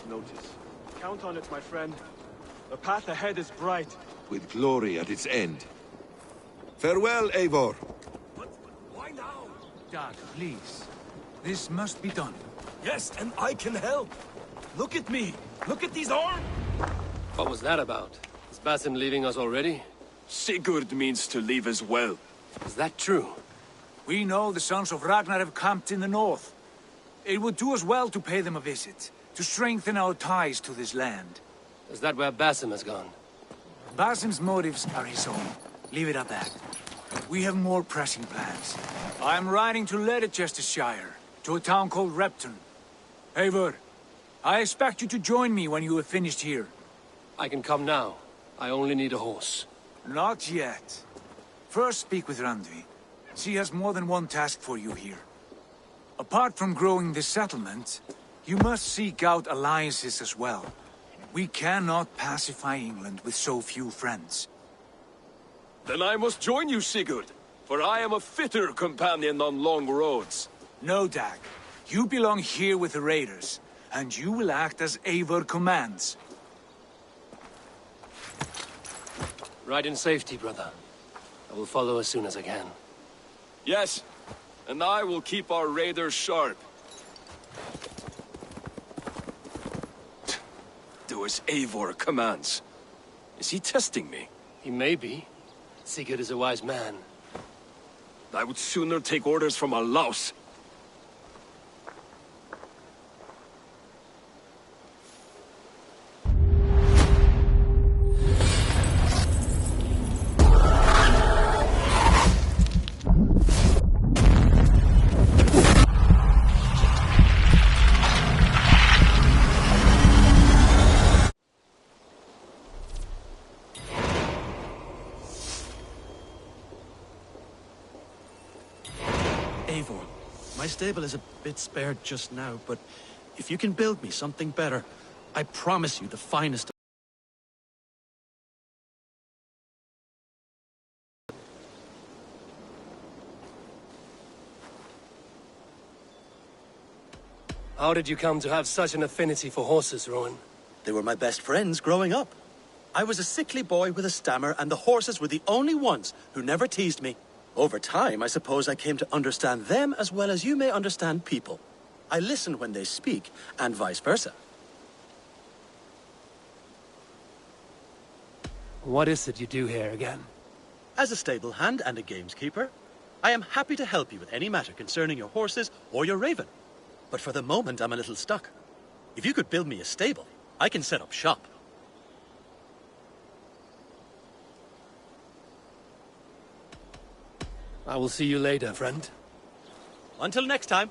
notice. Count on it, my friend. The path ahead is bright. With glory at its end. Farewell, Eivor. But why now? Dag, please. This must be done. Yes, and I can help. Look at me. Look at these arms. What was that about? Is Basim leaving us already? Sigurd means to leave as well. Is that true? We know the sons of Ragnar have camped in the north. It would do us well to pay them a visit, to strengthen our ties to this land. Is that where Basim has gone? Basim's motives are his own. Leave it at that. We have more pressing plans. I'm riding to Leicestershire, to a town called Repton. Eivor, I expect you to join me when you have finished here. I can come now. I only need a horse. Not yet. First speak with Randvi. She has more than one task for you here. Apart from growing this settlement, you must seek out alliances as well. We cannot pacify England with so few friends. Then I must join you, Sigurd, for I am a fitter companion on long roads. No, Dag. You belong here with the raiders, and you will act as Eivor commands. Ride in safety, brother. I will follow as soon as I can. Yes, and I will keep our raiders sharp. Do as Eivor commands. Is he testing me? He may be. Sigurd is a wise man. I would sooner take orders from a louse. Eivor, my stable is a bit spared just now, but if you can build me something better, I promise you the finest. How did you come to have such an affinity for horses, Rowan? They were my best friends growing up. I was a sickly boy with a stammer, and the horses were the only ones who never teased me. Over time, I suppose I came to understand them as well as you may understand people. I listen when they speak, and vice versa. What is it you do here again? As a stable hand and a gameskeeper, I am happy to help you with any matter concerning your horses or your raven. But for the moment, I'm a little stuck. If you could build me a stable, I can set up shop. I will see you later, friend. Until next time.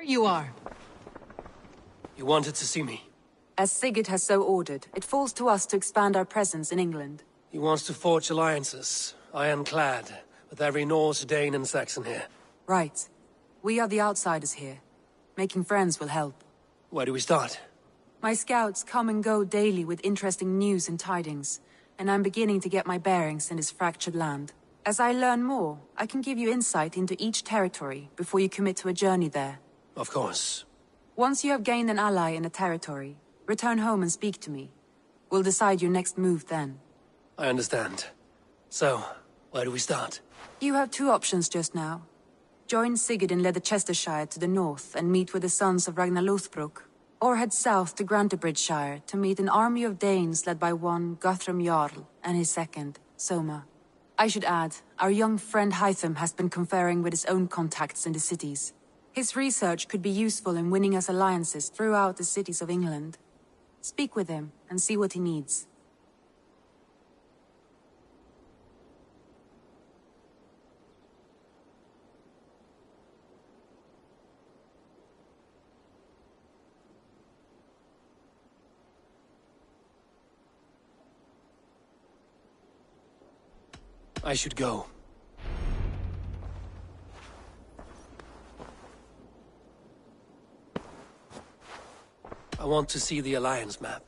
you are. You wanted to see me? As Sigurd has so ordered, it falls to us to expand our presence in England. He wants to forge alliances, ironclad, with every Norse, Dane and Saxon here. Right. We are the outsiders here. Making friends will help. Where do we start? My scouts come and go daily with interesting news and tidings, and I'm beginning to get my bearings in this fractured land. As I learn more, I can give you insight into each territory before you commit to a journey there. Of course. Once you have gained an ally in a territory, return home and speak to me. We'll decide your next move then. I understand. So, where do we start? You have two options just now. Join Sigurd in Leicestershire to the north and meet with the sons of Ragnar Lothbrok, or head south to Grantebridgeshire to meet an army of Danes led by one Guthrum Jarl and his second, Soma. I should add, our young friend Hytham has been conferring with his own contacts in the cities. His research could be useful in winning us alliances throughout the cities of England. Speak with him and see what he needs. I should go. I want to see the Alliance map.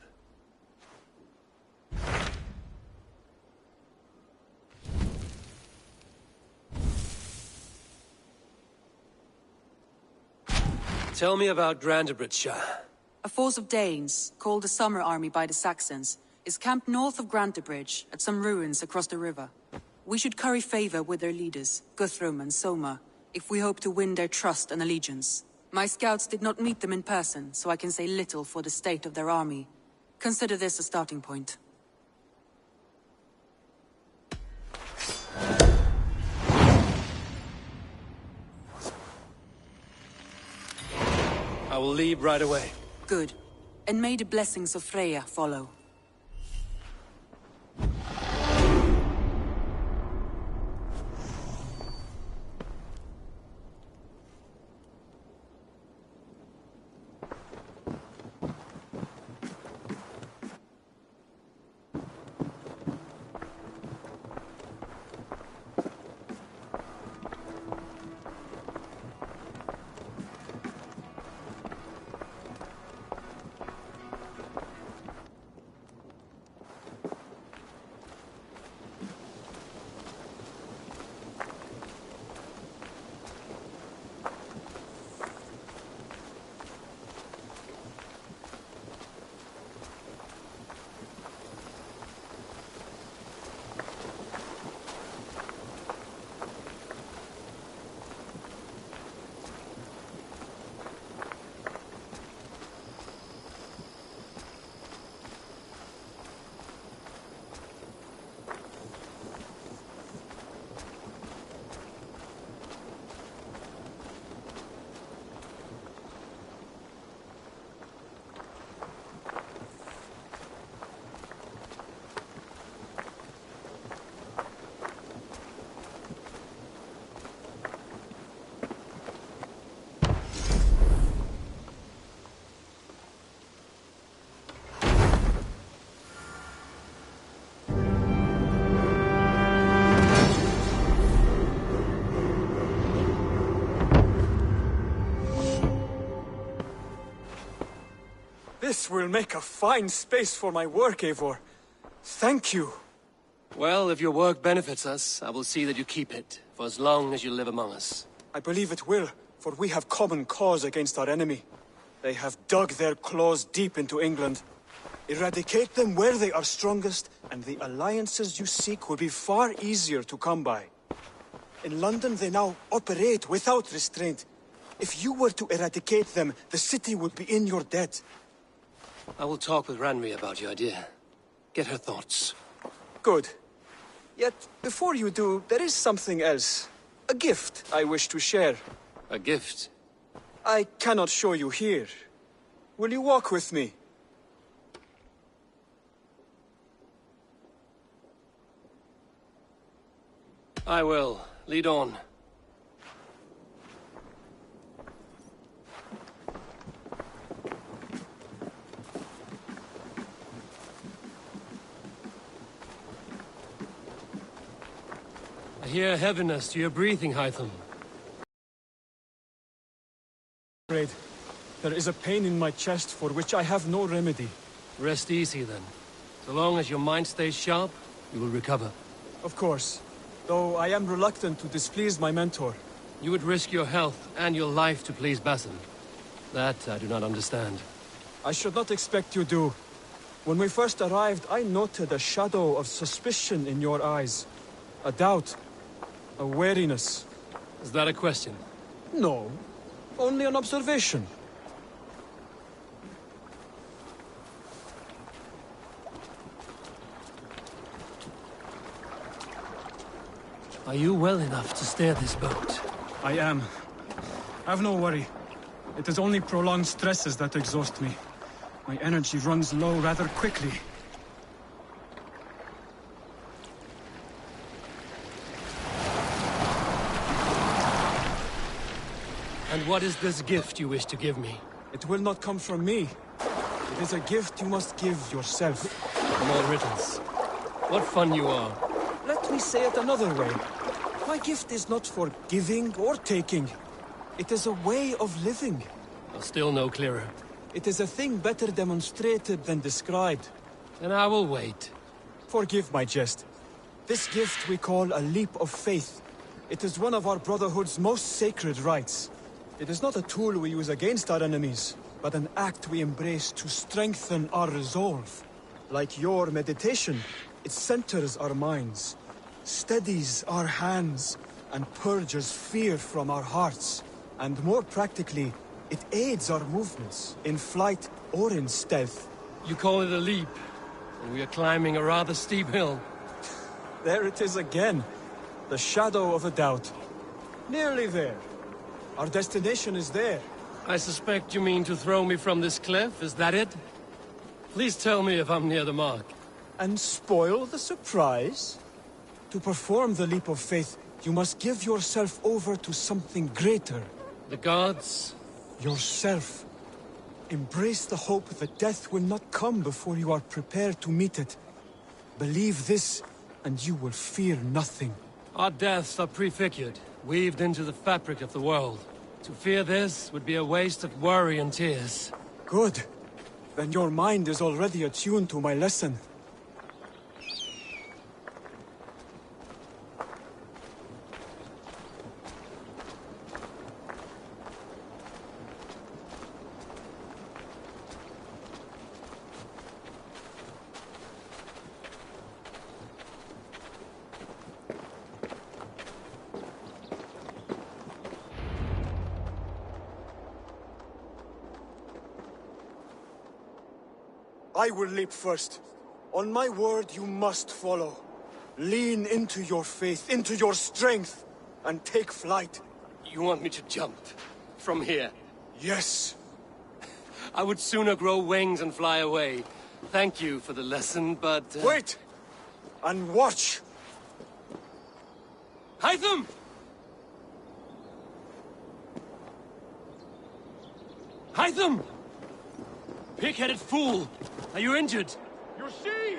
Tell me about Grantebridgeshire. A force of Danes, called the Summer Army by the Saxons, is camped north of Grantebridge at some ruins across the river. We should curry favor with their leaders, Guthrum and Soma, if we hope to win their trust and allegiance. My scouts did not meet them in person, so I can say little for the state of their army. Consider this a starting point. I will leave right away. Good. And may the blessings of Freya follow. This will make a fine space for my work, Eivor. Thank you. Well, if your work benefits us, I will see that you keep it, for as long as you live among us. I believe it will, for we have common cause against our enemy. They have dug their claws deep into England. Eradicate them where they are strongest, and the alliances you seek will be far easier to come by. In London, they now operate without restraint. If you were to eradicate them, the city would be in your debt. I will talk with Ranri about your idea. Get her thoughts. Good. Yet, before you do, there is something else. A gift I wish to share. A gift? I cannot show you here. Will you walk with me? I will. Lead on. hear heaviness to your breathing, Hytham. Afraid. There is a pain in my chest for which I have no remedy. Rest easy, then. So long as your mind stays sharp, you will recover. Of course. Though I am reluctant to displease my mentor. You would risk your health and your life to please Basin. That I do not understand. I should not expect you do. When we first arrived, I noted a shadow of suspicion in your eyes. A doubt. A wariness. Is that a question? No. Only an observation. Are you well enough to steer this boat? I am. Have no worry. It is only prolonged stresses that exhaust me. My energy runs low rather quickly. And what is this gift you wish to give me? It will not come from me. It is a gift you must give yourself. More riddles. What fun you are. Let me say it another way. My gift is not for giving or taking. It is a way of living. Still no clearer. It is a thing better demonstrated than described. Then I will wait. Forgive my jest. This gift we call a leap of faith. It is one of our Brotherhood's most sacred rites. It is not a tool we use against our enemies, but an act we embrace to strengthen our resolve. Like your meditation, it centers our minds, steadies our hands, and purges fear from our hearts. And more practically, it aids our movements, in flight or in stealth. You call it a leap, and we are climbing a rather steep hill. There it is again. The shadow of a doubt. Nearly there. Our destination is there. I suspect you mean to throw me from this cliff, is that it? Please tell me if I'm near the mark. And spoil the surprise? To perform the leap of faith, you must give yourself over to something greater. The gods? Yourself. Embrace the hope that death will not come before you are prepared to meet it. Believe this, and you will fear nothing. Our deaths are prefigured, weaved into the fabric of the world. To fear this would be a waste of worry and tears. Good. Then your mind is already attuned to my lesson. I will leap first. On my word, you must follow. Lean into your faith, into your strength, and take flight. You want me to jump? From here? Yes. I would sooner grow wings and fly away. Thank you for the lesson, but... Wait! And watch! Hytham! Hytham! Pig-headed fool! Are you injured? You see?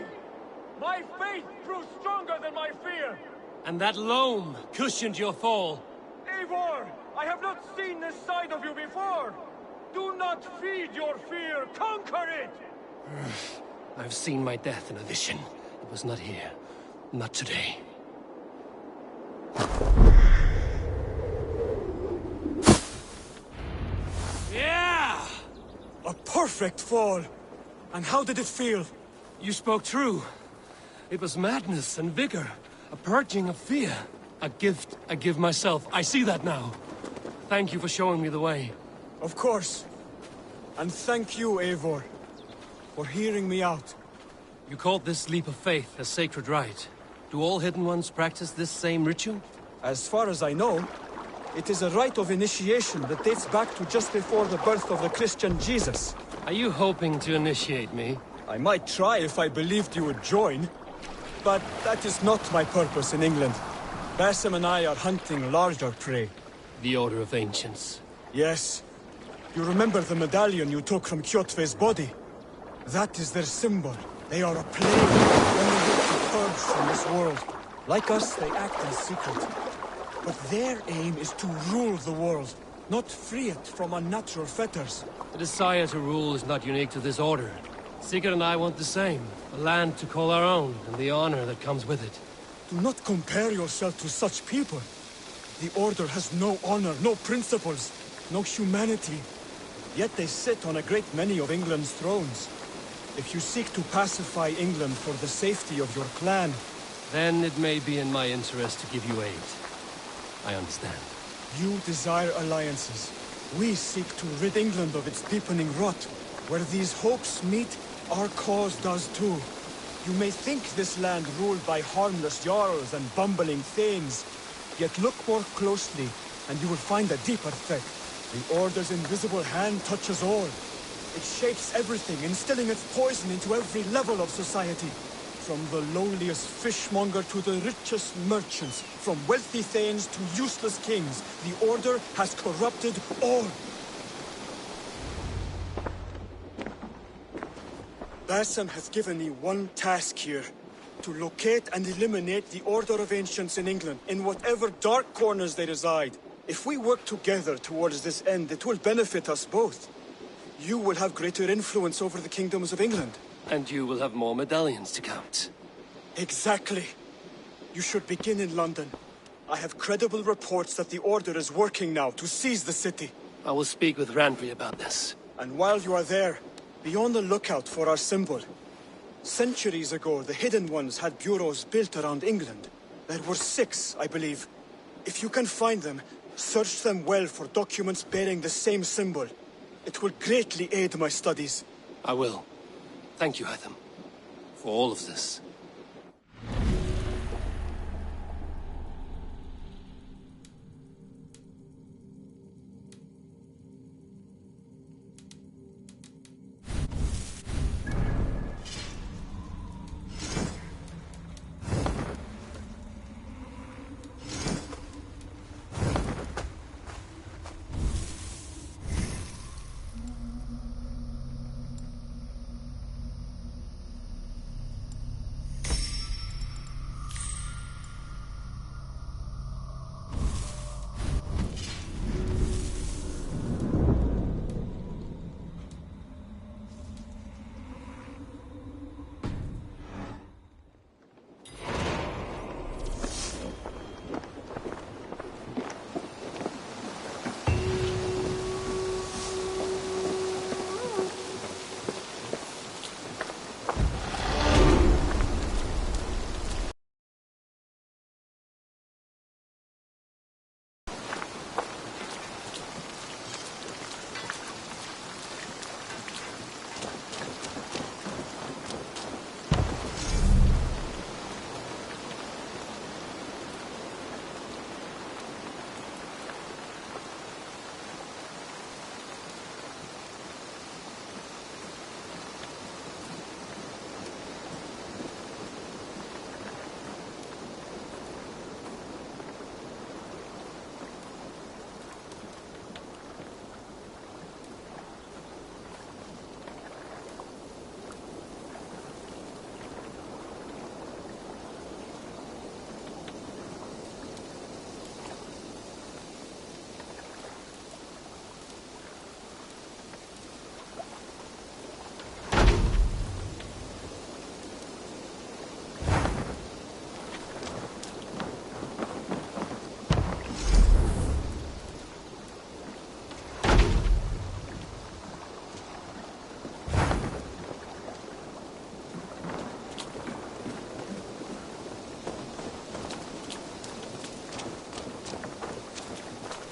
My faith grew stronger than my fear. And that loam cushioned your fall. Eivor, I have not seen this side of you before. Do not feed your fear, conquer it! I've seen my death in a vision. It was not here. Not today. Yeah! A perfect fall! And how did it feel? You spoke true. It was madness and vigor. A purging of fear. A gift I give myself. I see that now. Thank you for showing me the way. Of course. And thank you, Eivor, for hearing me out. You called this leap of faith a sacred rite. Do all Hidden Ones practice this same ritual? As far as I know, it is a rite of initiation that dates back to just before the birth of the Christian Jesus. Are you hoping to initiate me? I might try if I believed you would join. But that is not my purpose in England. Basim and I are hunting larger prey. The Order of Ancients. Yes. You remember the medallion you took from Kjotve's body? That is their symbol. They are a plague, only yet to purge from this world. Like us, they act in secret. But their aim is to rule the world, not free it from unnatural fetters. The desire to rule is not unique to this order. Sigurd and I want the same. A land to call our own, and the honor that comes with it. Do not compare yourself to such people. The Order has no honor, no principles, no humanity. Yet they sit on a great many of England's thrones. If you seek to pacify England for the safety of your clan... Then it may be in my interest to give you aid. I understand. You desire alliances. We seek to rid England of its deepening rot. Where these hopes meet, our cause does too. You may think this land ruled by harmless jarls and bumbling thanes. Yet look more closely, and you will find a deeper threat. The Order's invisible hand touches all. It shapes everything, instilling its poison into every level of society. From the lowliest fishmonger to the richest merchants, from wealthy thanes to useless kings, the Order has corrupted all. Bassam has given me one task here. To locate and eliminate the Order of Ancients in England, in whatever dark corners they reside. If we work together towards this end, it will benefit us both. You will have greater influence over the kingdoms of England. And you will have more medallions to count. Exactly. You should begin in London. I have credible reports that the Order is working now to seize the city. I will speak with Randvi about this. And while you are there, be on the lookout for our symbol. Centuries ago, the Hidden Ones had bureaus built around England. There were 6, I believe. If you can find them, search them well for documents bearing the same symbol. It will greatly aid my studies. I will. Thank you, Hytham, for all of this.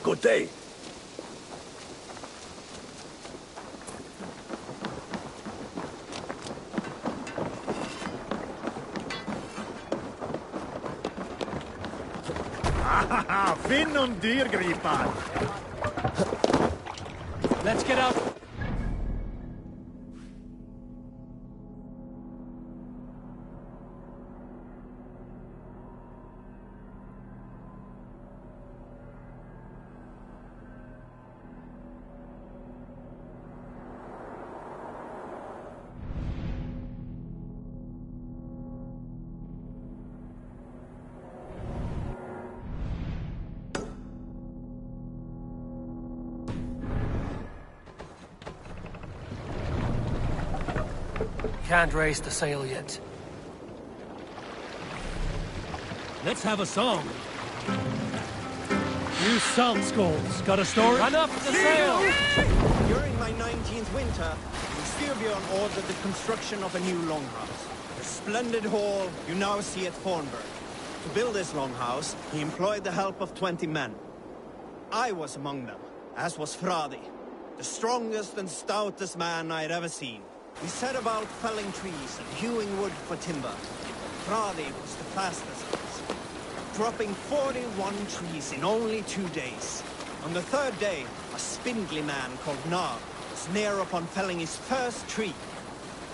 Good day. Finn und dyrgripan! Let's get out! Can't raise the sail yet. Let's have a song. You salt skulls, got a story? Run up the sail! During my 19th winter, Styrbjörn ordered the construction of a new longhouse. The splendid hall you now see at Thornburg. To build this longhouse, he employed the help of 20 men. I was among them, as was Fradi, the strongest and stoutest man I had ever seen. We set about felling trees and hewing wood for timber. Fradi was the fastest of us, dropping 41 trees in only 2 days. On the third day, a spindly man called Nar was near upon felling his first tree.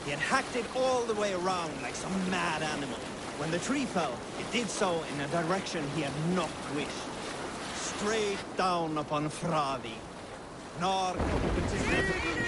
He had hacked it all the way around like some mad animal. When the tree fell, it did so in a direction he had not wished. Straight down upon Fradi. Nar opened his lips.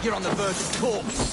You're on the verge of corpse.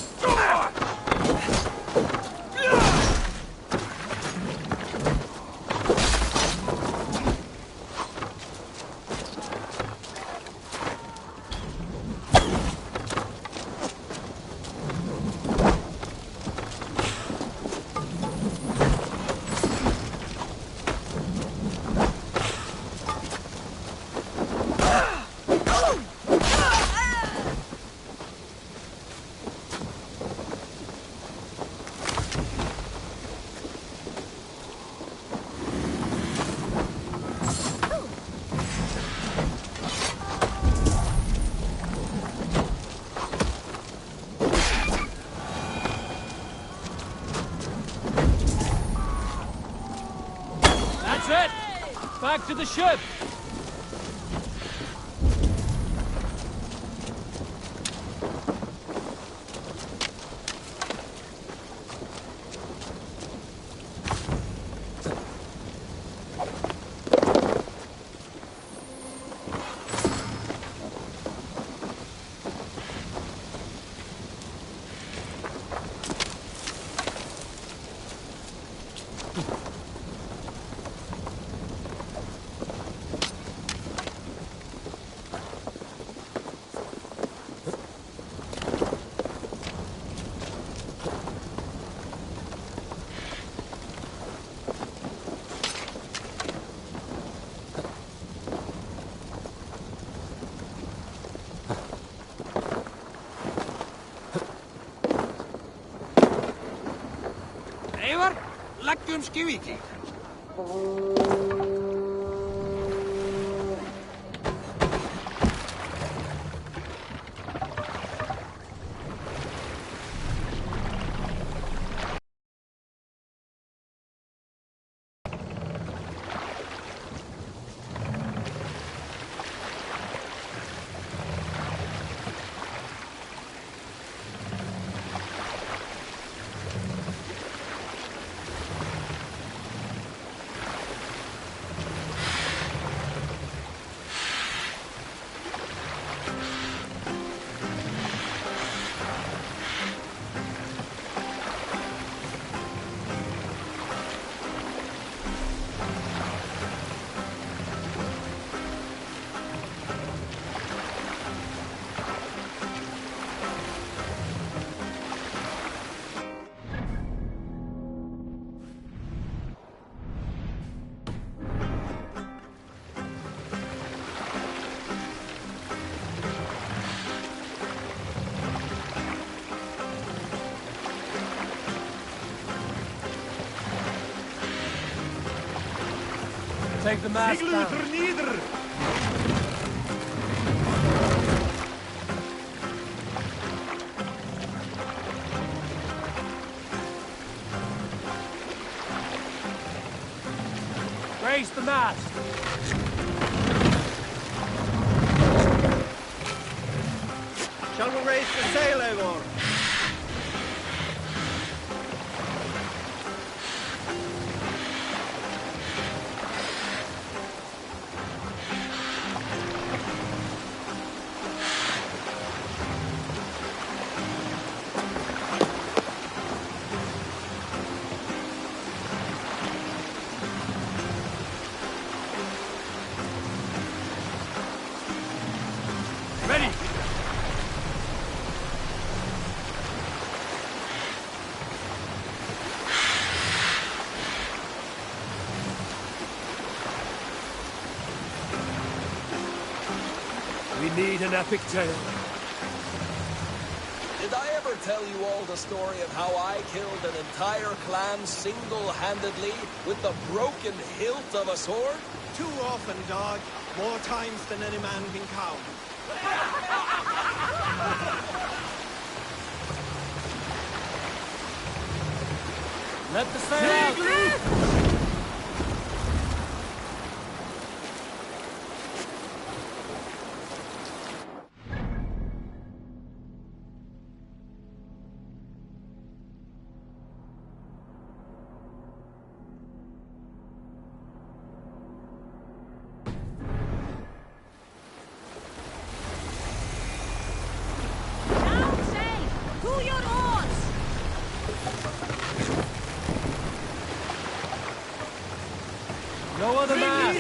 Back to the ship! Eivor, leggjum skiviki. take the mast Sigel down. vernieder! Raise the mast. Shall we raise the sail, Eivor? Ready! We need an epic tale. Did I ever tell you all the story of how I killed an entire clan single-handedly with the broken hilt of a sword? Too often, dog. More times than any man can count. Let the sail out! Down safe! To your oars! No other mast!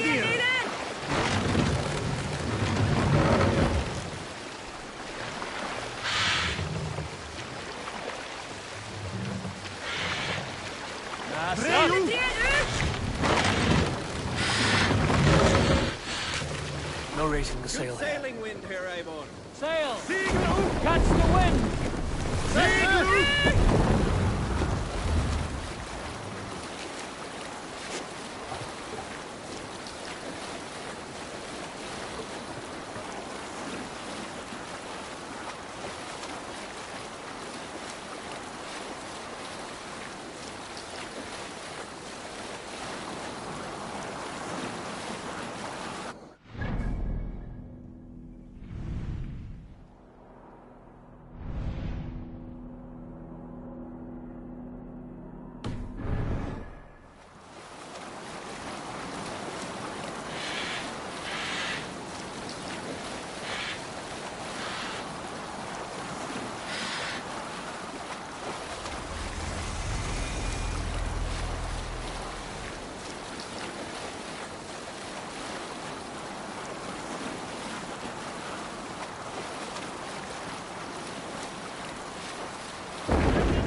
Mast up! No raising the Good sail. sailing wind here, Eivor. Sail! Catch the wind!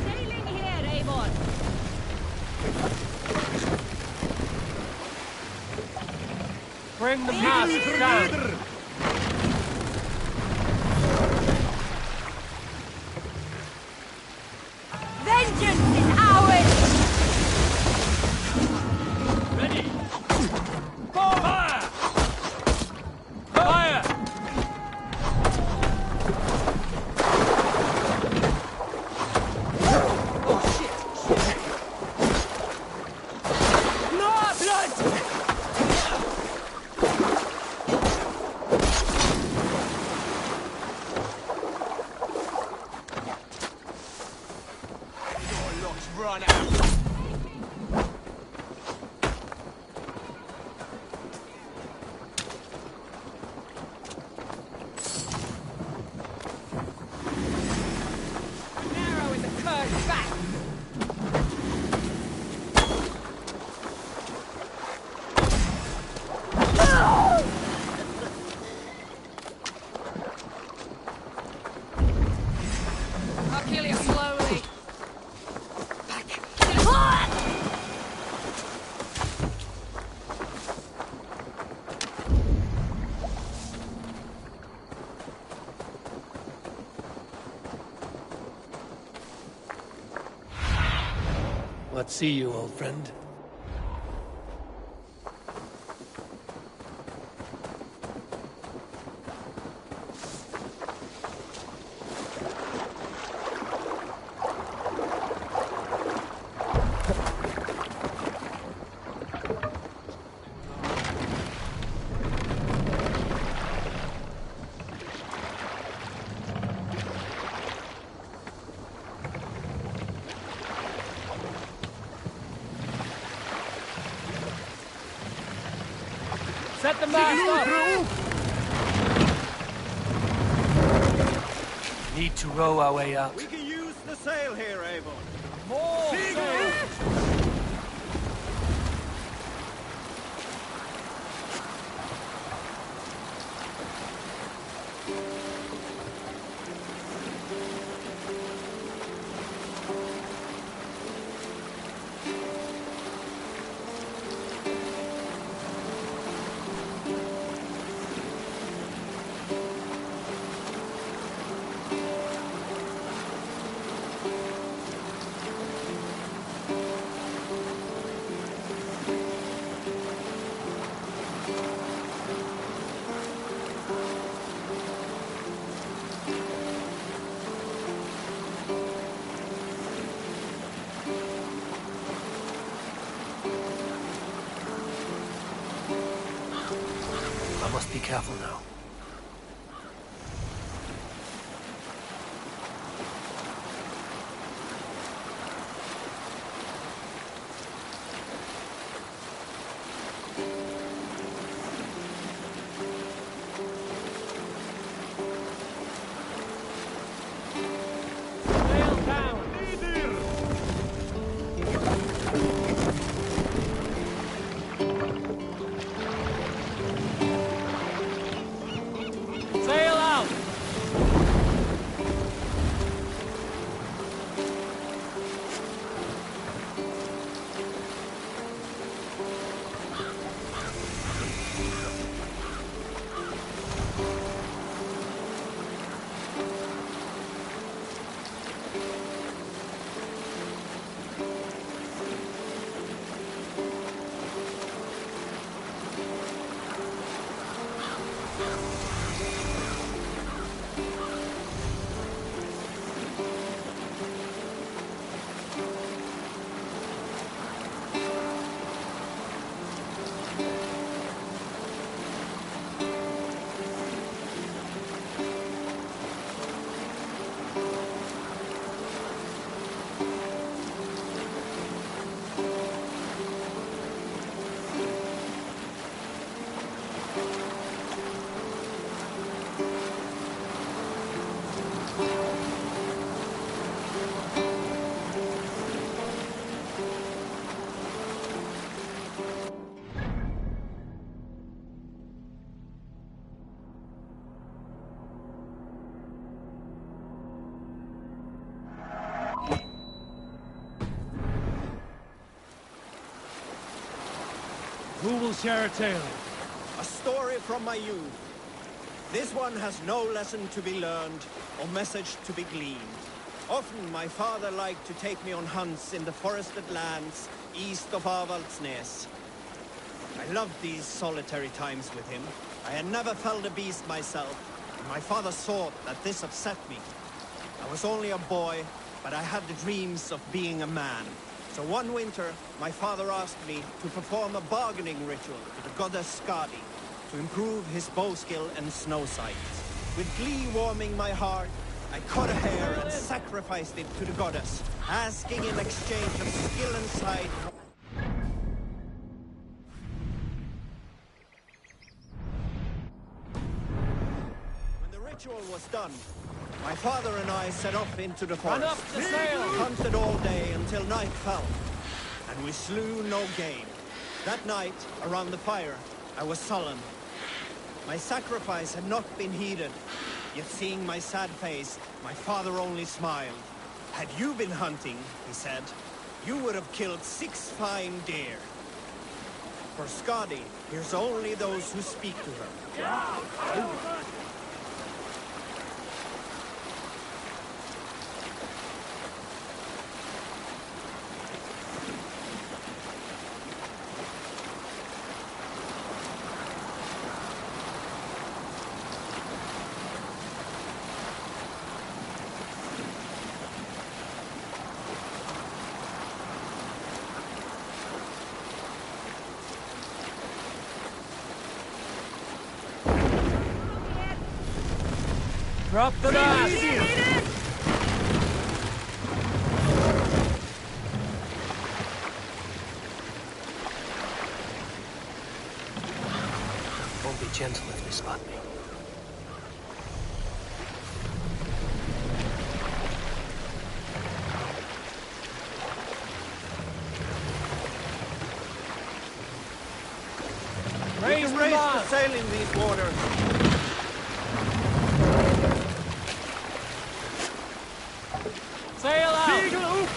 Sailing here, Eivor! Bring the mast down! Vengeance is ours! Ready! Fire! Fire! Run out! Narrow is a curved back! I'll kill you slowly. Let's see you, old friend. Set the mast up! Need to row our way out. We can use the sail here, Avon. More sail! I must be careful now. Sail down! Sail out! Who will share a tale? A story from my youth. This one has no lesson to be learned or message to be gleaned. Often my father liked to take me on hunts in the forested lands east of Avaldsnes. I loved these solitary times with him. I had never felled a beast myself, and my father saw that this upset me. I was only a boy, but I had the dreams of being a man. So one winter, my father asked me to perform a bargaining ritual to the goddess Skadi to improve his bow skill and snow sight. With glee warming my heart, I cut a hare and sacrificed it to the goddess, asking in exchange of skill and sight. When the ritual was done, my father and I set off into the forest. Run up the sail! Hunted all day until night fell, and we slew no game. That night, around the fire, I was sullen. My sacrifice had not been heeded, yet seeing my sad face, my father only smiled. Had you been hunting, he said, you would have killed 6 fine deer. For Skadi hears only those who speak to her. Drop the mast! won't be gentle if they spot me. We can raise the sail in these waters. Sail out!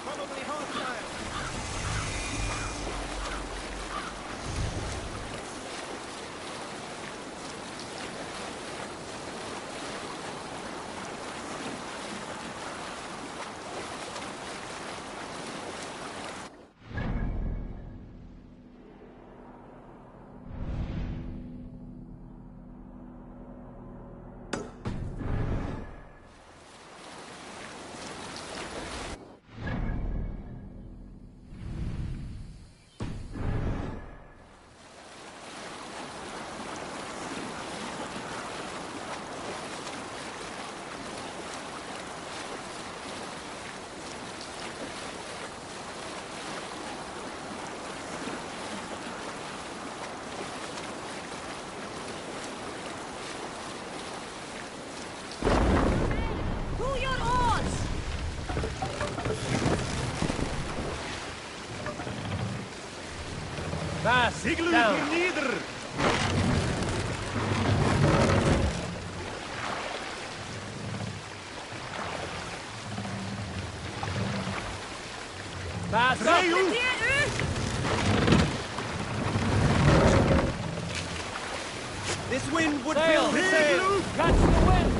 Probably hostile. Pull your oars! Fast! Down! Fast up! This wind would Sail! fill the sail. Catch the wind!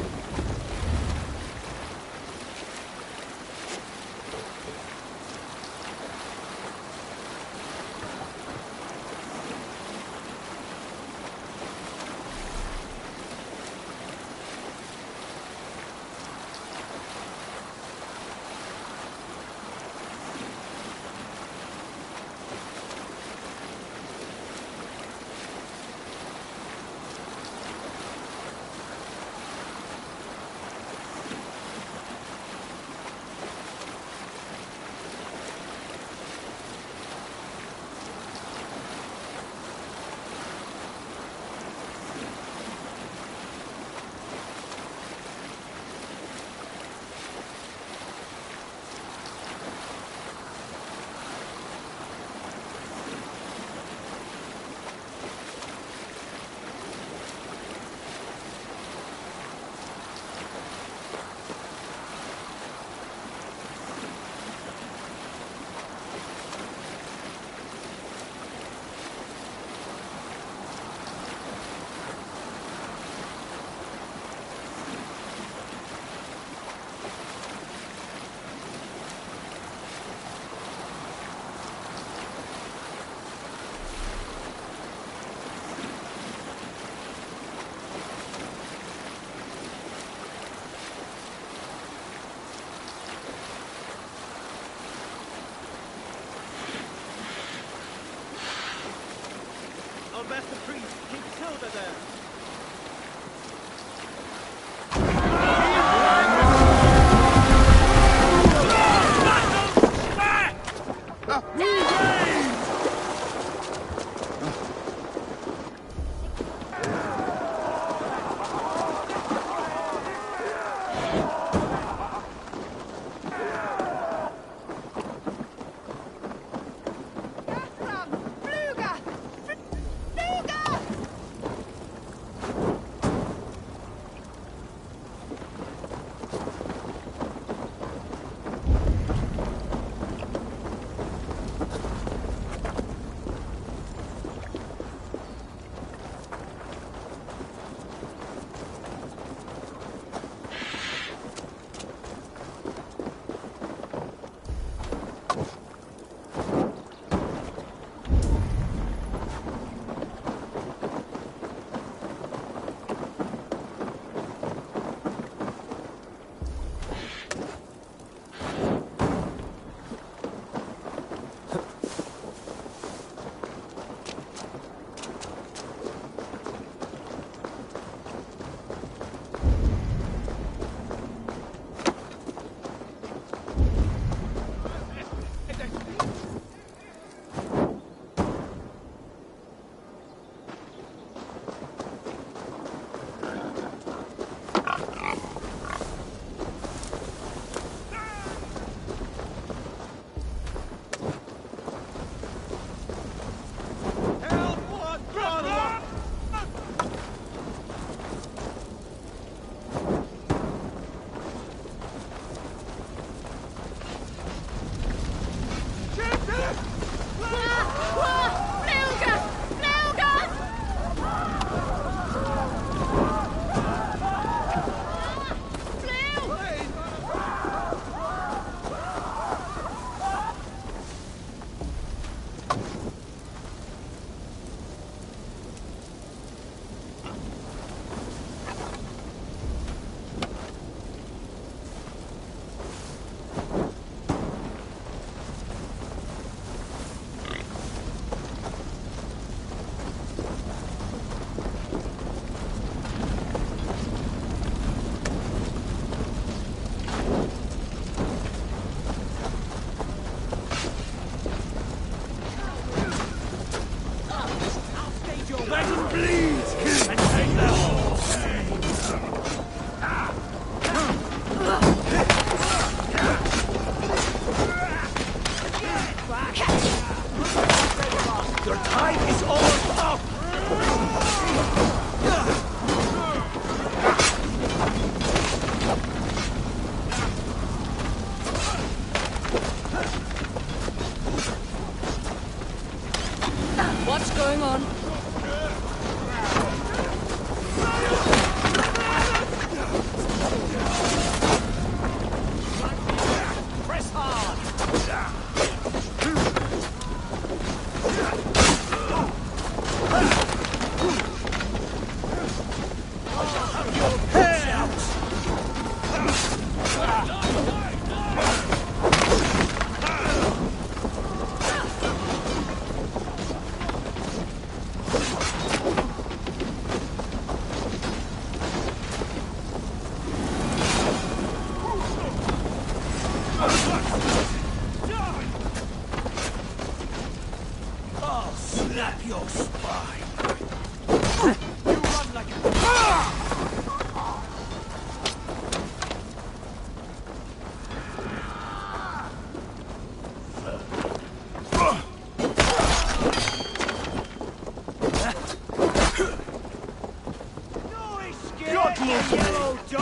Bleed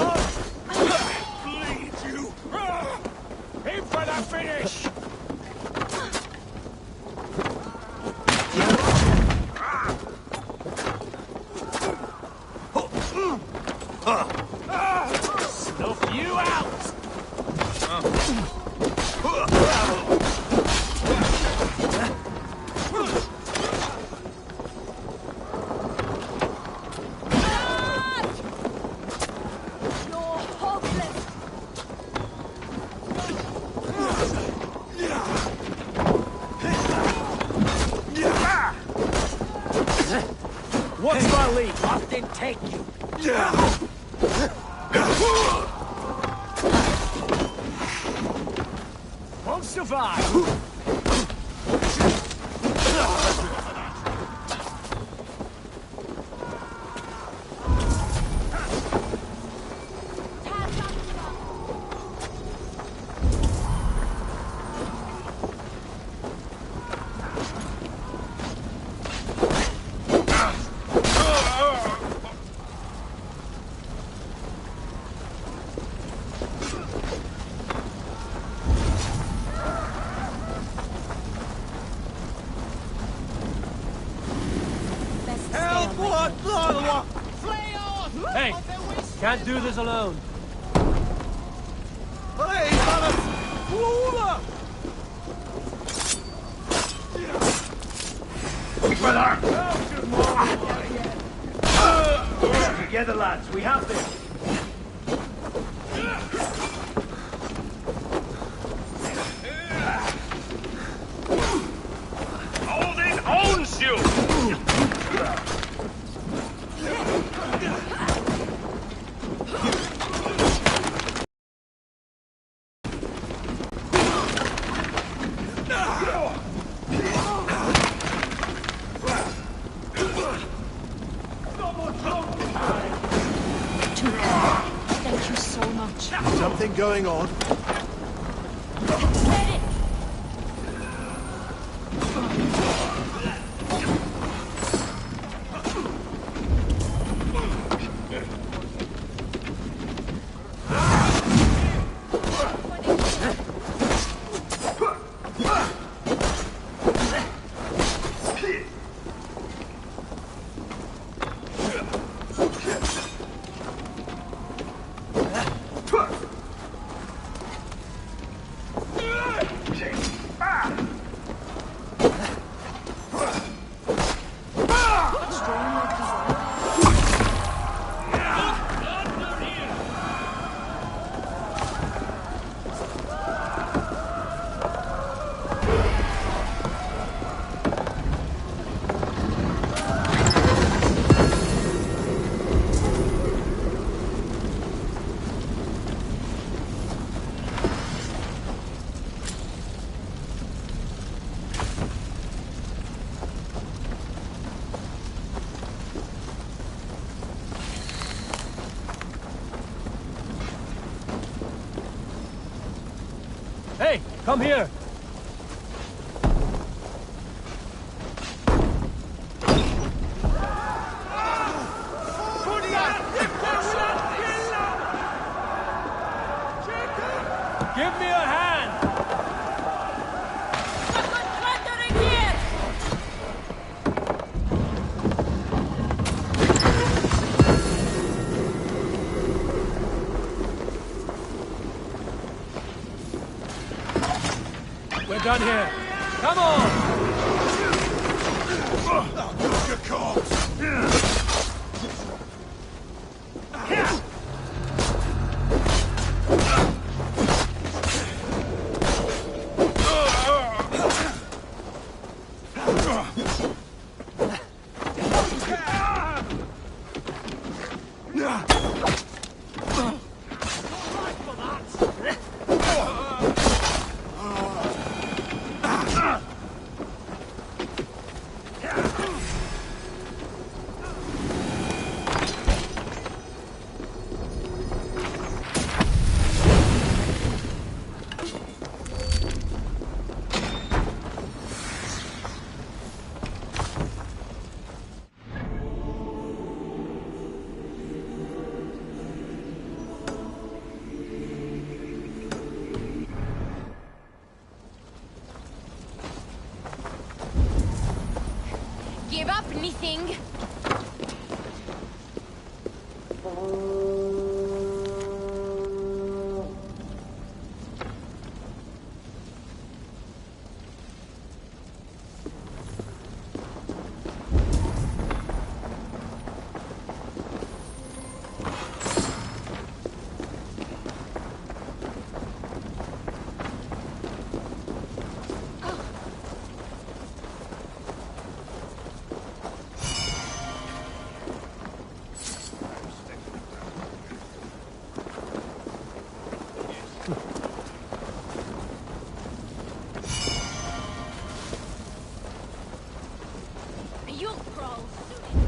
you! Aim for the finish! Snuff you out! What's my lead? Often take you. Won't survive. Hey, can't do this alone. Together, lads. We have this. Odin owns you! Thank you so much. Something going on? Hey, come here. Give me a hand. We're done here. Come on! Your corpse! King! You'll crawl soon.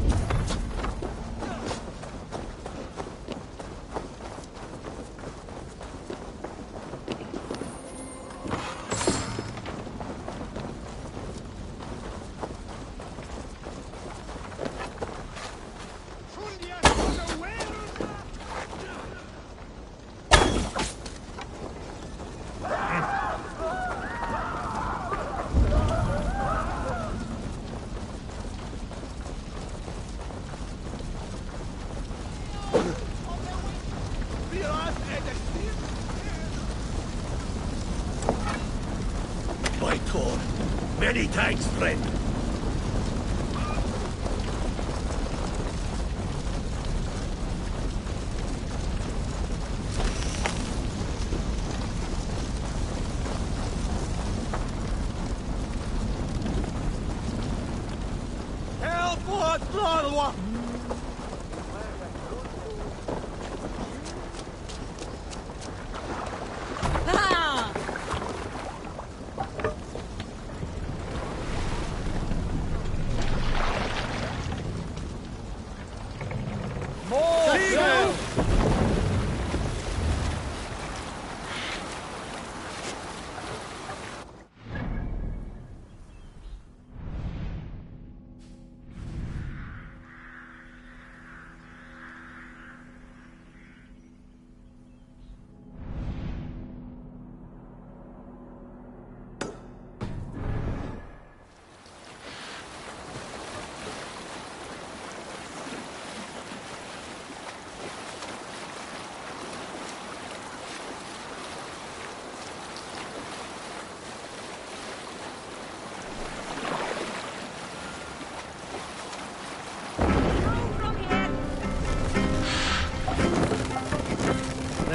By Thor, many thanks, friend. Help what, Lord? Ah!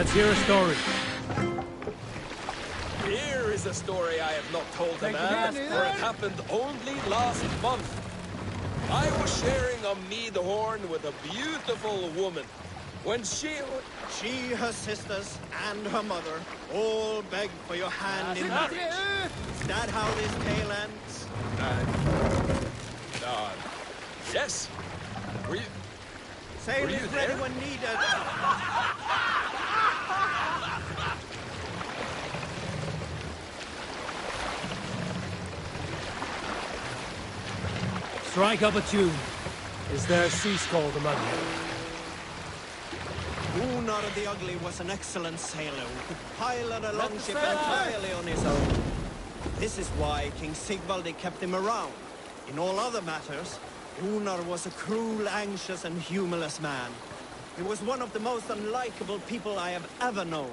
Let's hear a story. Here is a story I have not told a man, for it happened only last month. I was sharing a mead horn with a beautiful woman. When she, her sisters, and her mother all begged for your hand in marriage. Is that how this tale ends? yes. Were you... Sail Were you is ready there? when needed. Strike up a tune. Is there a sea called among you? Gunnar the Ugly was an excellent sailor who could pilot a longship entirely on his own. This is why King Sigvaldi kept him around. In all other matters, Gunnar was a cruel, anxious, and humorless man. He was one of the most unlikable people I have ever known.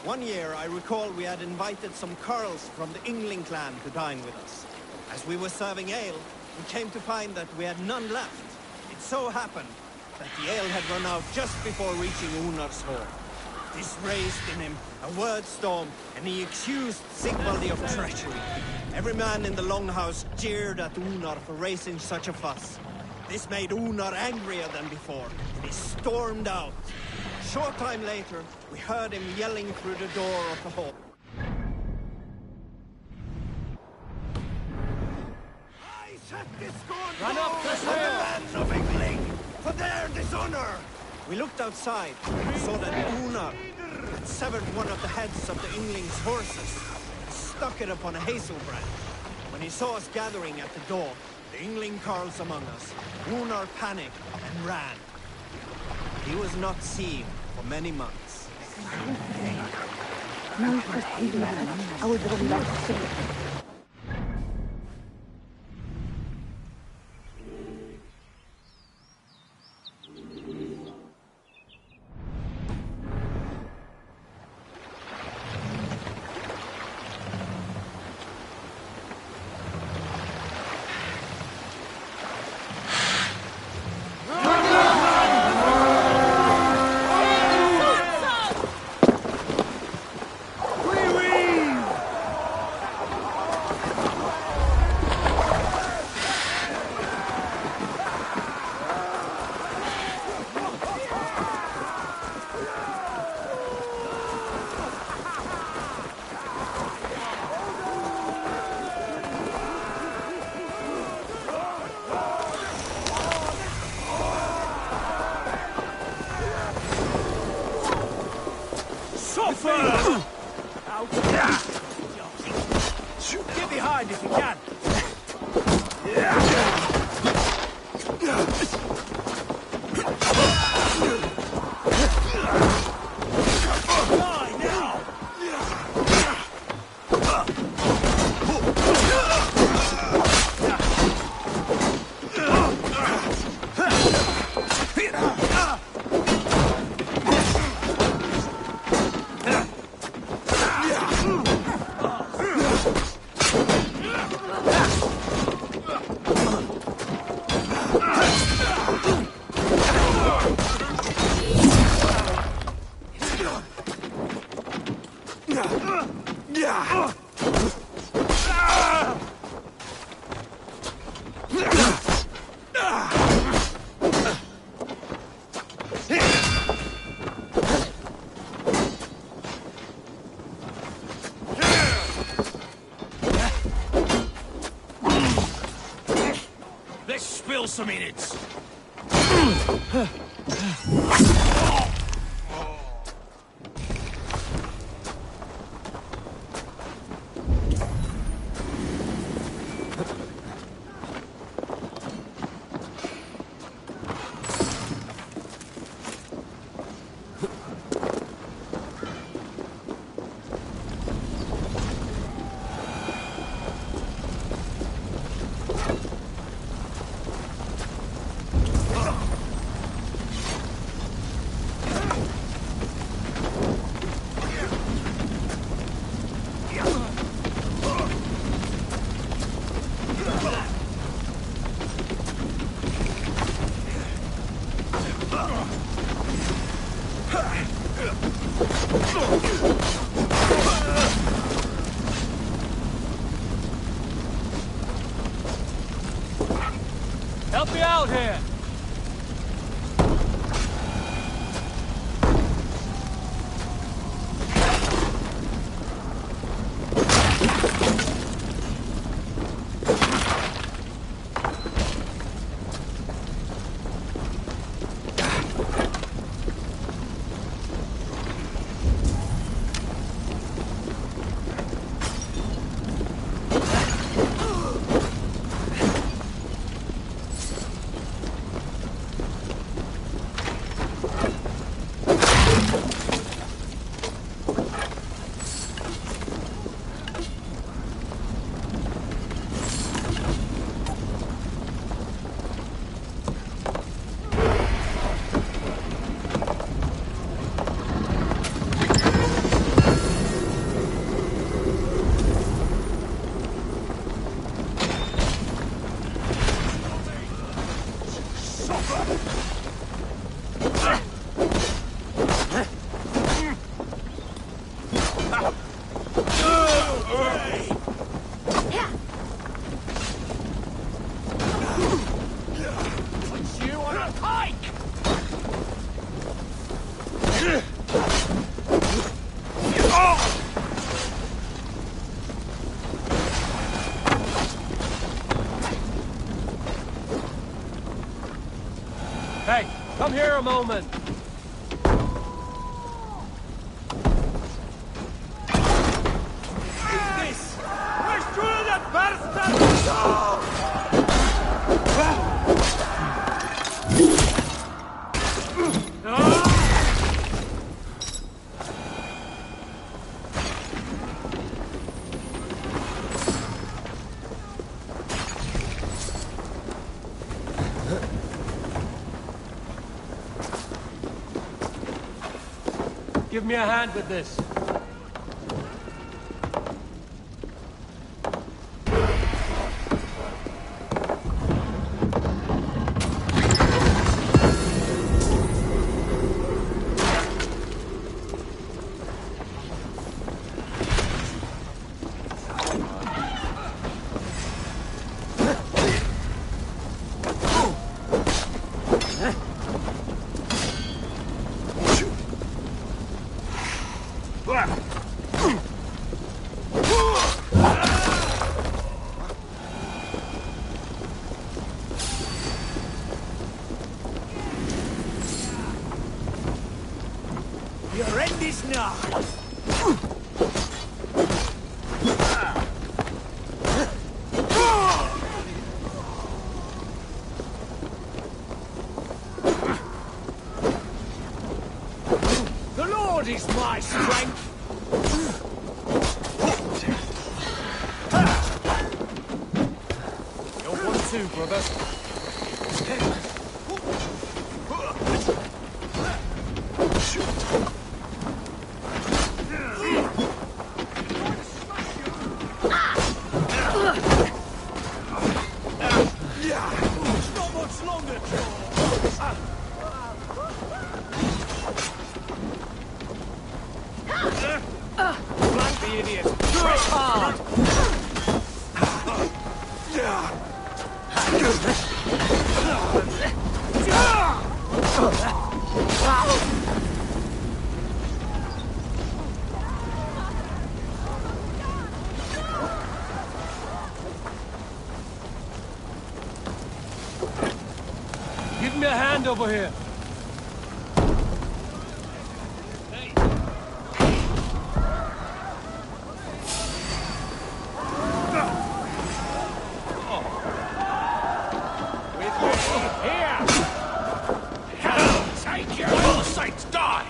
One year, I recall we had invited some Carls from the Yngling clan to dine with us. As we were serving ale, we came to find that we had none left. It so happened that the ale had run out just before reaching Unnar's hall. This raised in him a word storm, and he accused Sigvaldi of treachery. Every man in the longhouse jeered at Unnar for raising such a fuss. This made Unnar angrier than before, and he stormed out. A short time later, we heard him yelling through the door of the hall. I set this scorn Run up for the the men of Yngling, for their dishonor! We looked outside and saw that Unnar had severed one of the heads of the Yngling's horses and stuck it upon a hazel branch. When he saw us gathering at the door, the Yngling carls among us, Unnar panicked and ran. He was not seen for many months. first! Out! Get behind if you can! Die now! Let's spill some minutes. Help me out here! Hey, come here a moment. Give me a hand with this. You're in this now. The Lord is my strength! You're one too, brother. Not much longer, Flank the idiot! Press hard! Give me a hand over here. Take your all saints die!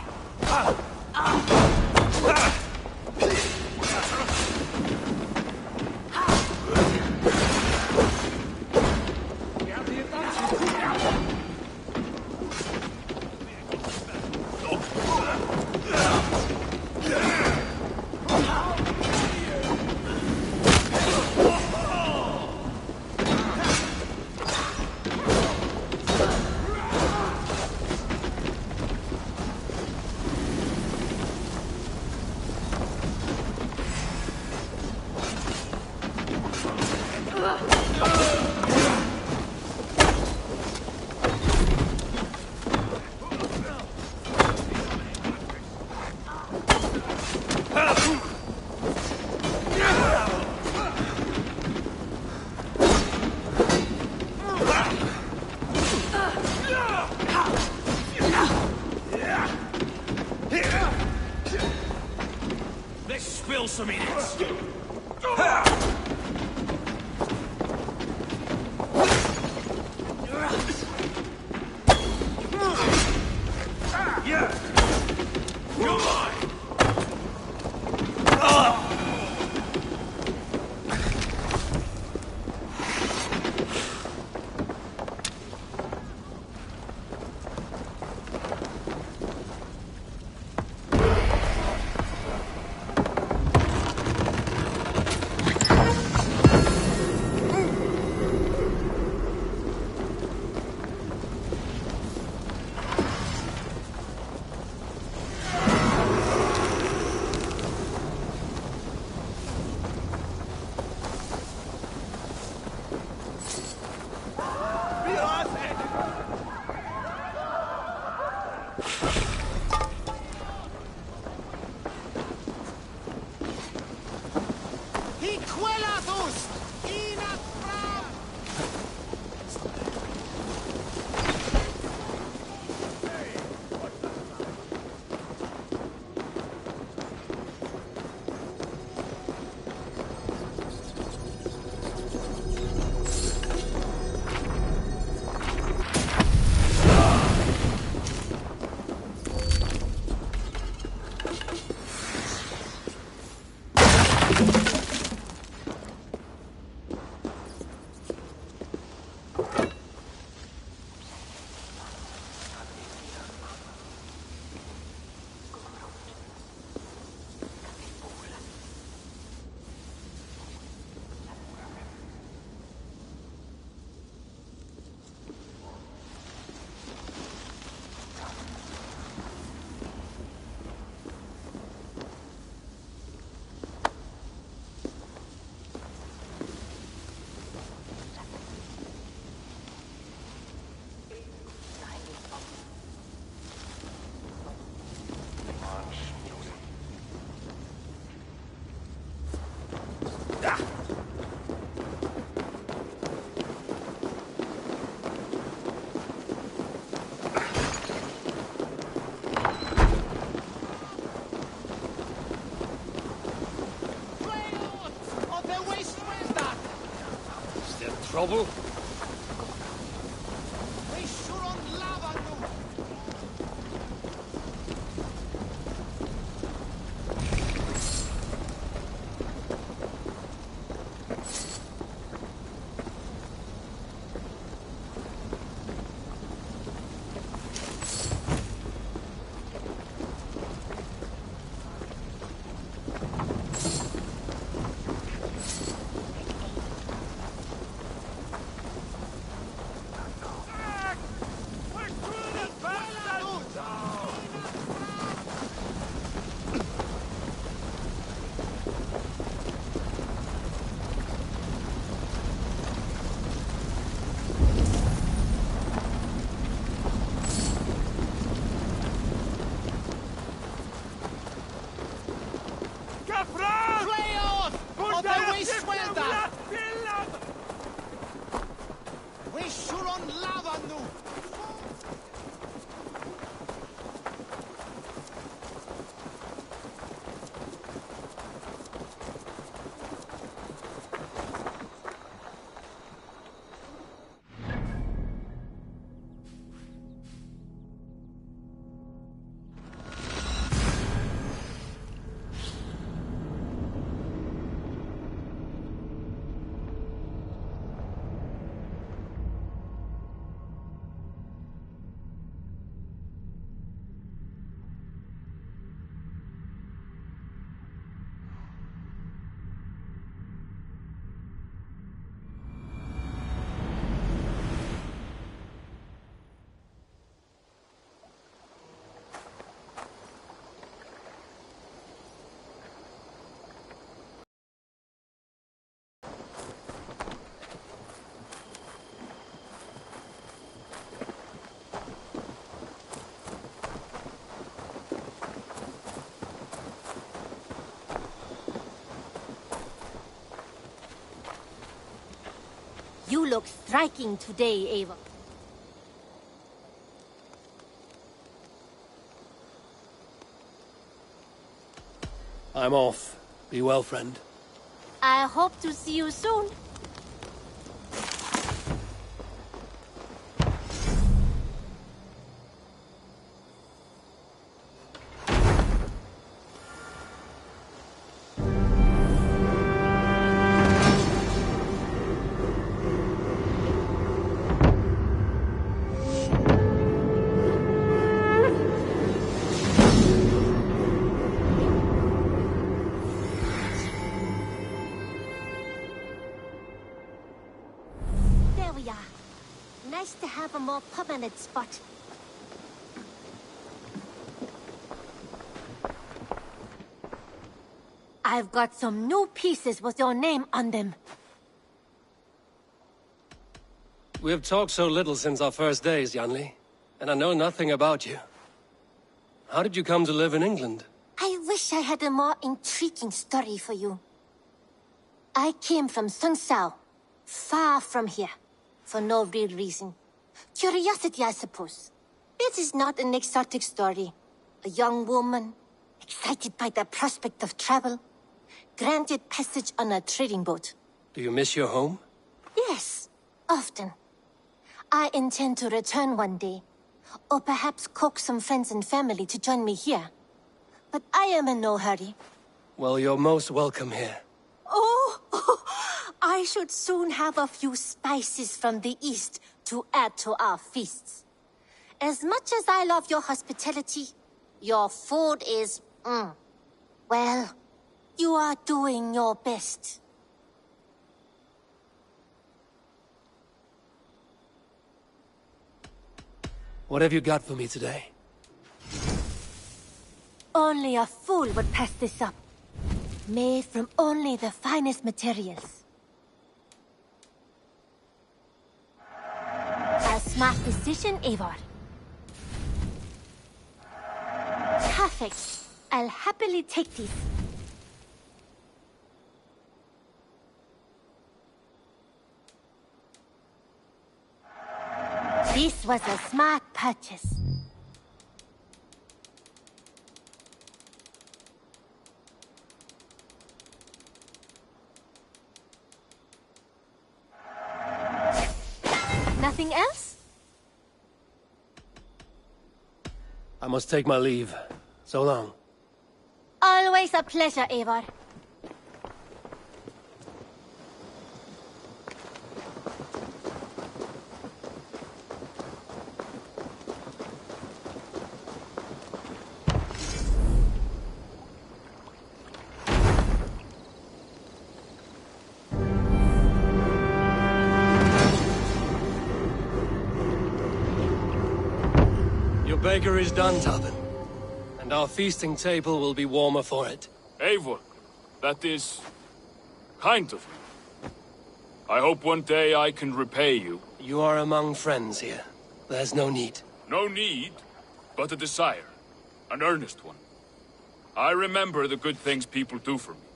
Let's spill some idiots! Yeah! You're mine! trouble? You look striking today, Ava. I'm off. Be well, friend. I hope to see you soon. There we are. Nice to have a more permanent spot. I've got some new pieces with your name on them. We have talked so little since our first days, Yanli, and I know nothing about you. How did you come to live in England? I wish I had a more intriguing story for you. I came from Sunsao, far from here, for no real reason. Curiosity, I suppose. It is not an exotic story. A young woman, excited by the prospect of travel, granted passage on a trading boat. Do you miss your home? Yes, often. I intend to return one day, or perhaps coax some friends and family to join me here. But I am in no hurry. Well, you're most welcome here. Oh, I should soon have a few spices from the east to add to our feasts. As much as I love your hospitality, your food is, well, you are doing your best. What have you got for me today? Only a fool would pass this up. Made from only the finest materials. A smart decision, Eivor. Perfect. I'll happily take these. This was a smart purchase. Nothing else? I must take my leave. So long. Always a pleasure, Eivor. Your baker is done, Tobin. And our feasting table will be warmer for it. Eivor, that is kind of you. I hope one day I can repay you. You are among friends here. There's no need. No need, but a desire. An earnest one. I remember the good things people do for me.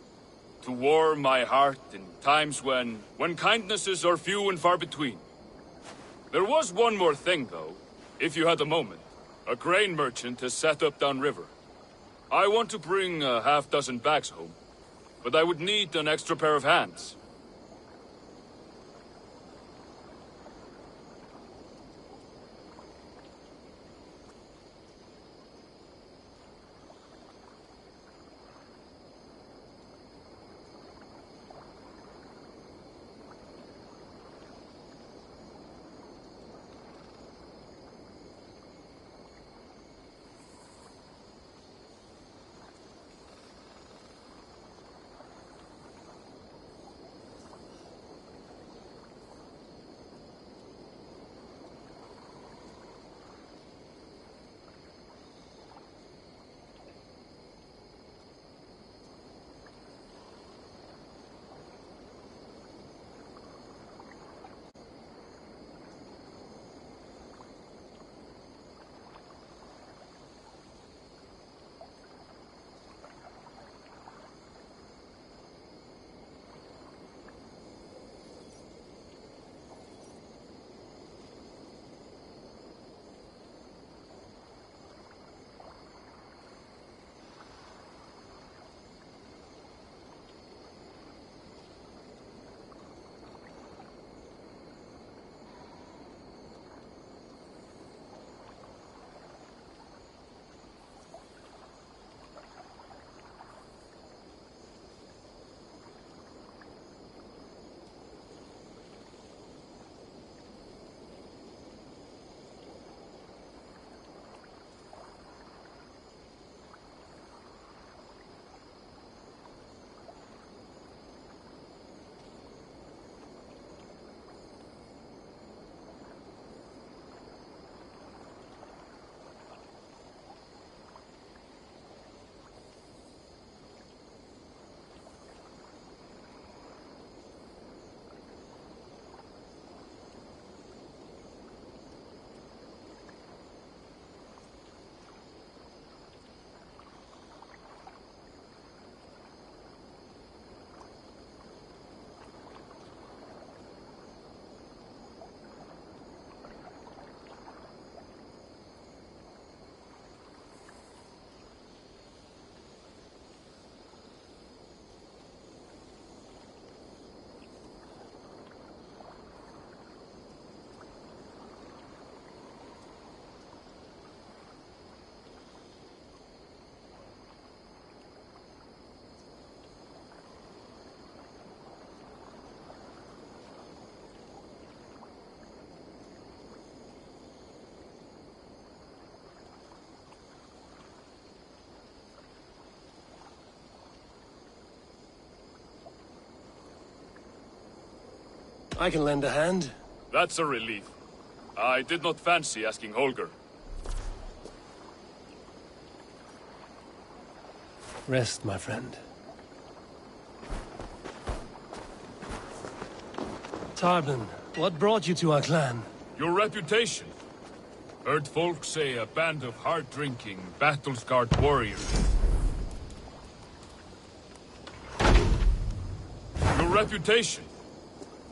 To warm my heart in times when kindnesses are few and far between. There was one more thing, though, if you had a moment. A grain merchant has set up downriver. I want to bring a half-dozen bags home, but I would need an extra pair of hands. I can lend a hand. That's a relief. I did not fancy asking Holger. Rest, my friend. Tarbin, what brought you to our clan? Your reputation. Heard folk say a band of hard-drinking, battle-scarred warriors. Your reputation.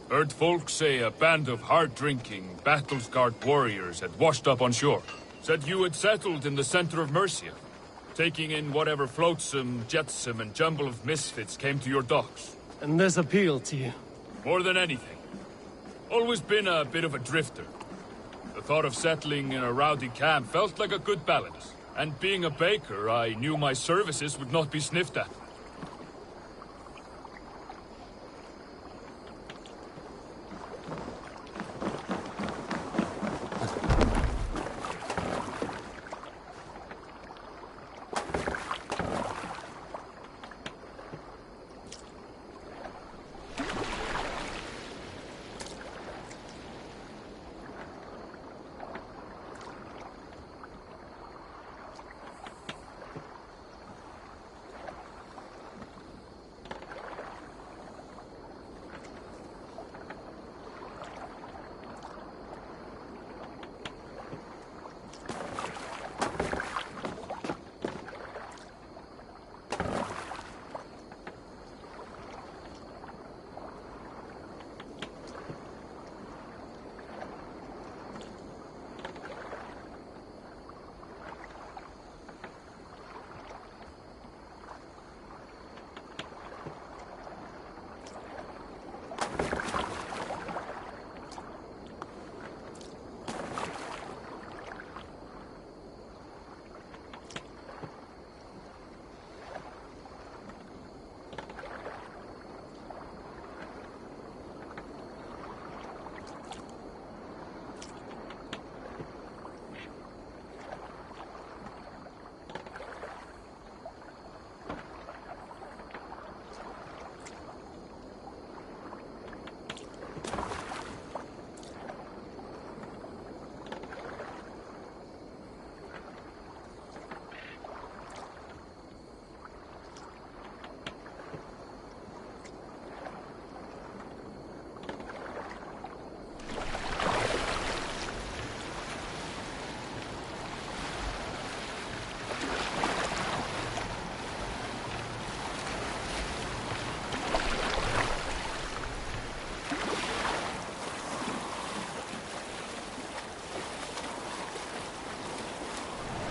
Heard folk say a band of hard-drinking, battle-scarred warriors had washed up on shore. Said you had settled in the center of Mercia, taking in whatever flotsam, jetsam, and jumble of misfits came to your docks. And this appealed to you? More than anything. Always been a bit of a drifter. The thought of settling in a rowdy camp felt like a good balance. And being a baker, I knew my services would not be sniffed at.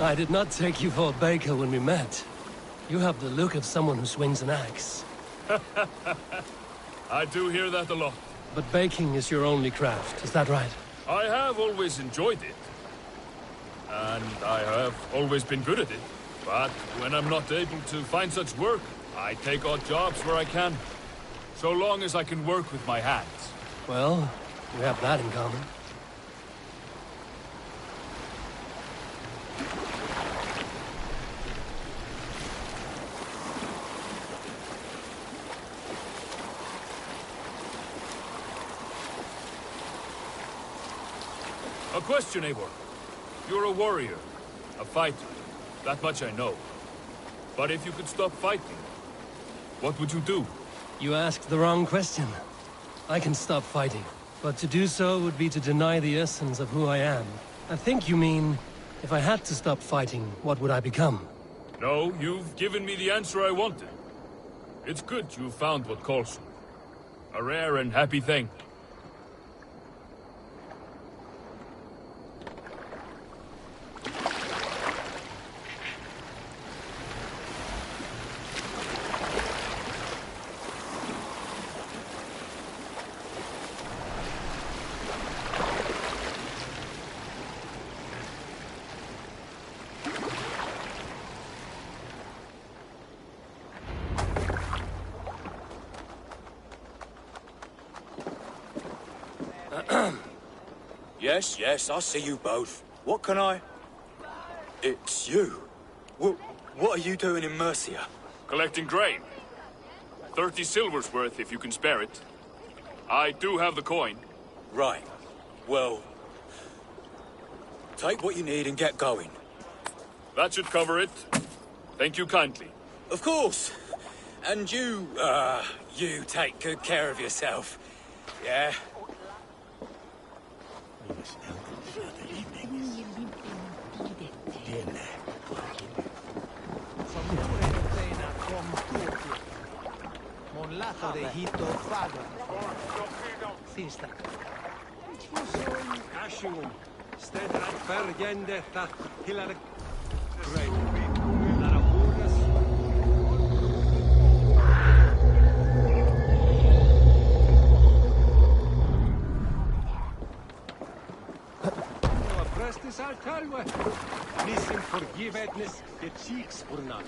I did not take you for a baker when we met. You have the look of someone who swings an axe. I do hear that a lot. But baking is your only craft, is that right? I have always enjoyed it. And I have always been good at it. But when I'm not able to find such work, I take odd jobs where I can. So long as I can work with my hands. Well, we have that in common. A question, Eivor. You're a warrior, a fighter. That much I know. But if you could stop fighting, what would you do? You asked the wrong question. I can stop fighting, but to do so would be to deny the essence of who I am. I think you mean, if I had to stop fighting, what would I become? No, you've given me the answer I wanted. It's good you found what calls you. A rare and happy thing. Yes, I see you both. What can I... It's you. What are you doing in Mercia? Collecting grain. 30 silver's worth if you can spare it. I do have the coin. Right. Well... take what you need and get going. That should cover it. Thank you kindly. Of course. And you take good care of yourself. Yeah? thickness, the cheeks were not.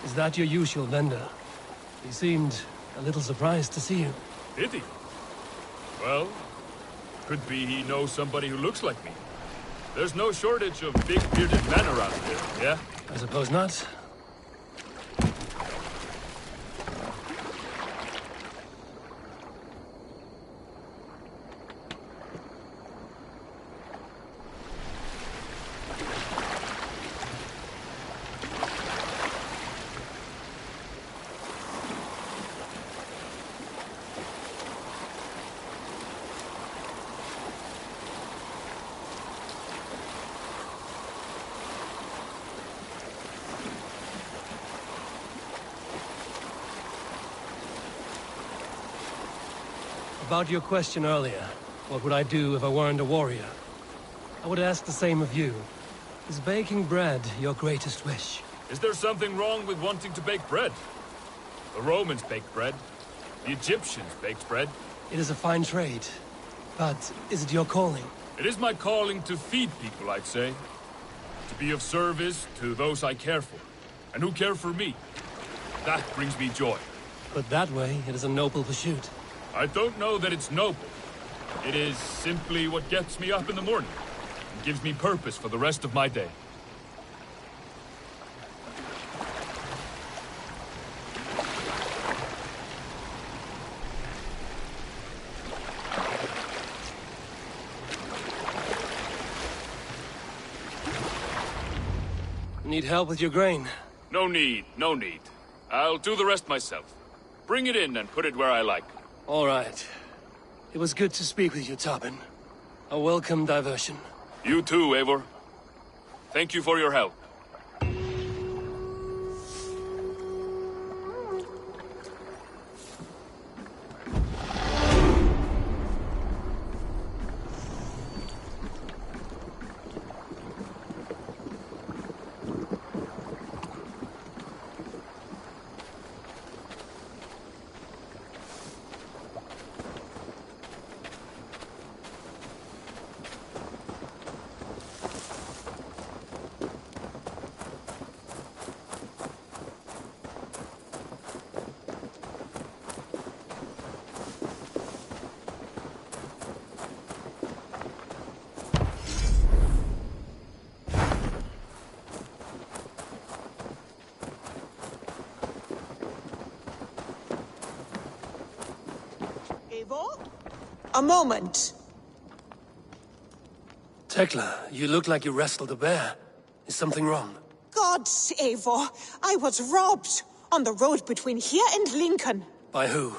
Is that your usual vendor? He seemed a little surprised to see you. Did he? Well, could be he knows somebody who looks like me. There's no shortage of big bearded men around here, yeah? I suppose not. About your question earlier, what would I do if I weren't a warrior? I would ask the same of you. Is baking bread your greatest wish? Is there something wrong with wanting to bake bread? The Romans baked bread. The Egyptians baked bread. It is a fine trade. But is it your calling? It is my calling to feed people, I'd say. To be of service to those I care for, and who care for me. That brings me joy. But that way, it is a noble pursuit. I don't know that it's noble. It is simply what gets me up in the morning, and gives me purpose for the rest of my day. Need help with your grain? No need, no need. I'll do the rest myself. Bring it in and put it where I like. All right. It was good to speak with you, Tobin. A welcome diversion. You too, Eivor. Thank you for your help. A moment. Tekla, you look like you wrestled a bear. Is something wrong? Gods, Eivor, I was robbed on the road between here and Lincoln. By who?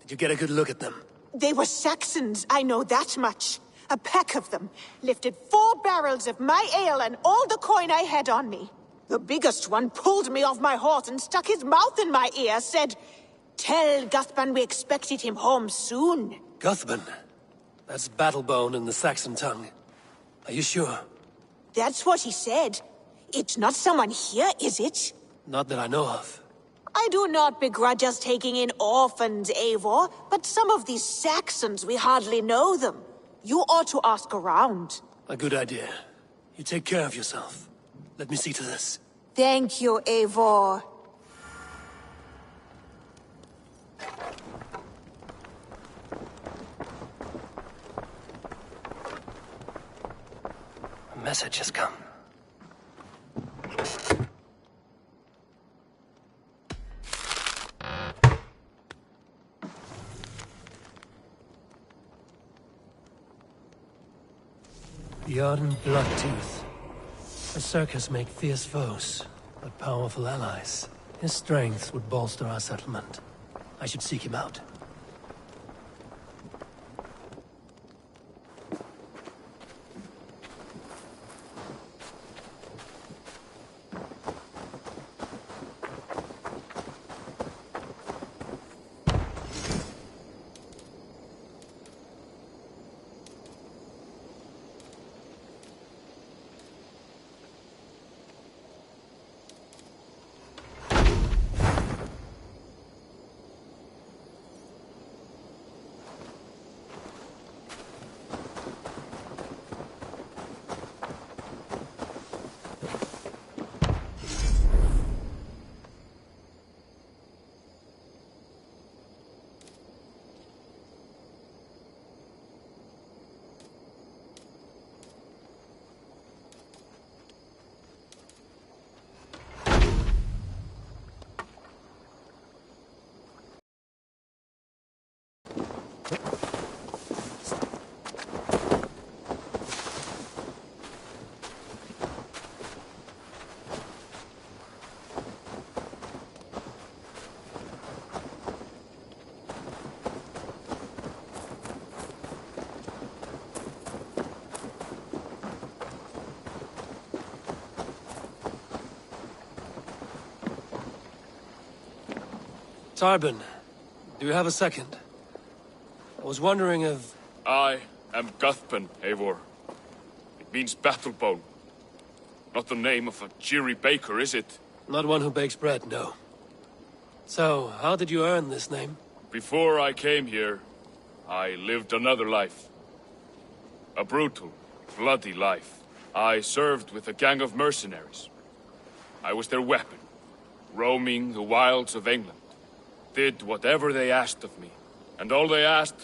Did you get a good look at them? They were Saxons, I know that much. A pack of them lifted 4 barrels of my ale and all the coin I had on me. The biggest one pulled me off my horse and stuck his mouth in my ear, said, "Tell Guthban we expected him home soon." Guthban? That's Battlebone in the Saxon tongue. Are you sure? That's what he said. It's not someone here, is it? Not that I know of. I do not begrudge us taking in orphans, Eivor, but some of these Saxons, we hardly know them. You ought to ask around. A good idea. You take care of yourself. Let me see to this. Thank you, Eivor. A message has come. Bjorn Bloodtooth. Berserkers make fierce foes, but powerful allies. His strength would bolster our settlement. I should seek him out. Tarbin, do you have a second? I was wondering if... I am Guthpen, Eivor. It means battlebone. Not the name of a cheery baker, is it? Not one who bakes bread, no. So, how did you earn this name? Before I came here, I lived another life. A brutal, bloody life. I served with a gang of mercenaries. I was their weapon, roaming the wilds of England. Did whatever they asked of me. And all they asked